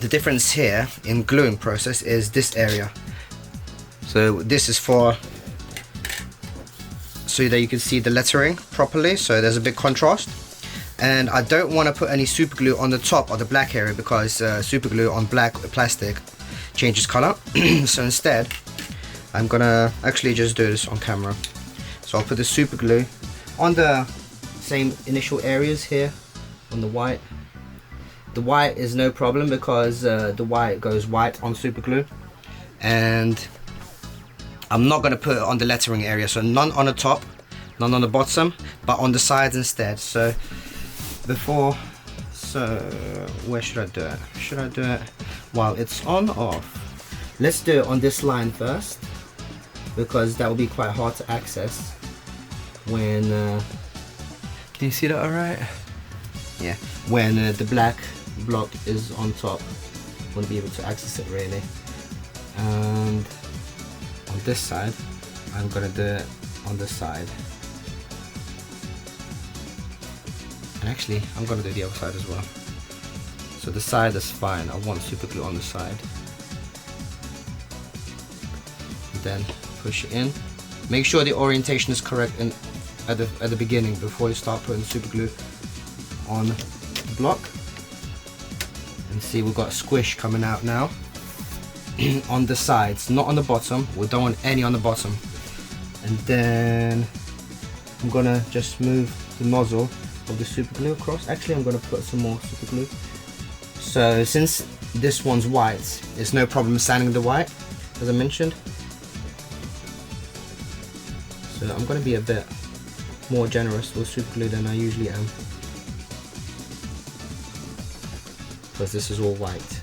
the difference here in gluing process is this area. So this is for so that you can see the lettering properly, so there's a big contrast. And I don't want to put any super glue on the top of the black area because super glue on black plastic changes color. So instead I'm gonna actually just do this on camera. So I'll put the super glue on the same initial areas here on the white. The white is no problem because the white goes white on super glue, and I'm not going to put it on the lettering area, so none on the top, none on the bottom, but on the sides instead. So where should I do it? Should I do it while it's on or off? Let's do it on this line first, because that will be quite hard to access when can you see that alright? Yeah, when the black block is on top, you won't be able to access it really. And on this side, I'm gonna do it on this side. And actually, I'm gonna do the other side as well. So the side is fine. I want super glue on the side. Then push it in. Make sure the orientation is correct at the beginning before you start putting super glue on the block. And see, we've got a squish coming out now on the sides, not on the bottom. We don't want any on the bottom. And then I'm gonna just move the nozzle of the super glue across. Actually, I'm gonna put some more super glue. So since this one's white, it's no problem sanding the white, as I mentioned. So I'm gonna be a bit more generous with super glue than I usually am, because this is all white.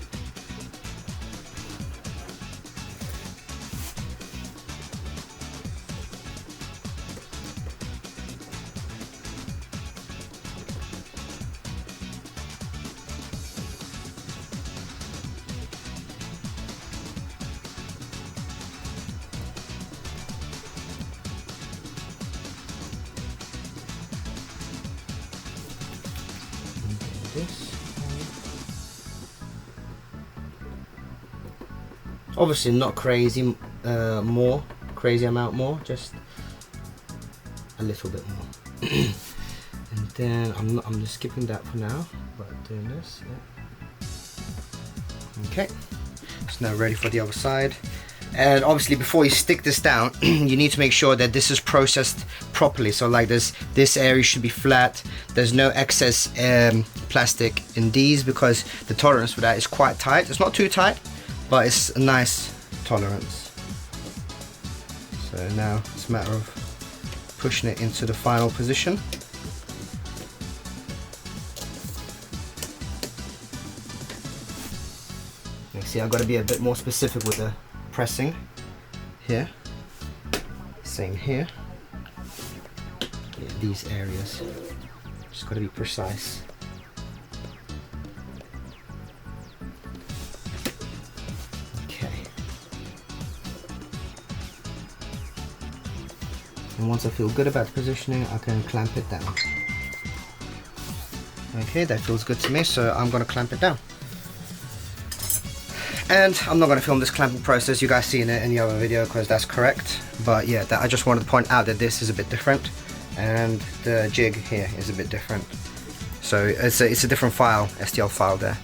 Obviously not crazy crazy amount more, just a little bit more. And then I'm just skipping that for now, but doing this. Yeah. Okay, so now ready for the other side. And obviously before you stick this down, you need to make sure that this is processed properly. So like this area should be flat. There's no excess plastic in these, because the tolerance for that is quite tight. It's not too tight, but it's a nice tolerance. So now it's a matter of pushing it into the final position. You see, I've got to be a bit more specific with the pressing here. Same here. Yeah, these areas. Just got to be precise. And once I feel good about the positioning, I can clamp it down. Okay, that feels good to me, so I'm going to clamp it down. And I'm not going to film this clamping process, you guys seen it in the other video, because that's correct. But yeah, I just wanted to point out that this is a bit different, and the jig here is a bit different. So it's a different file, STL file there.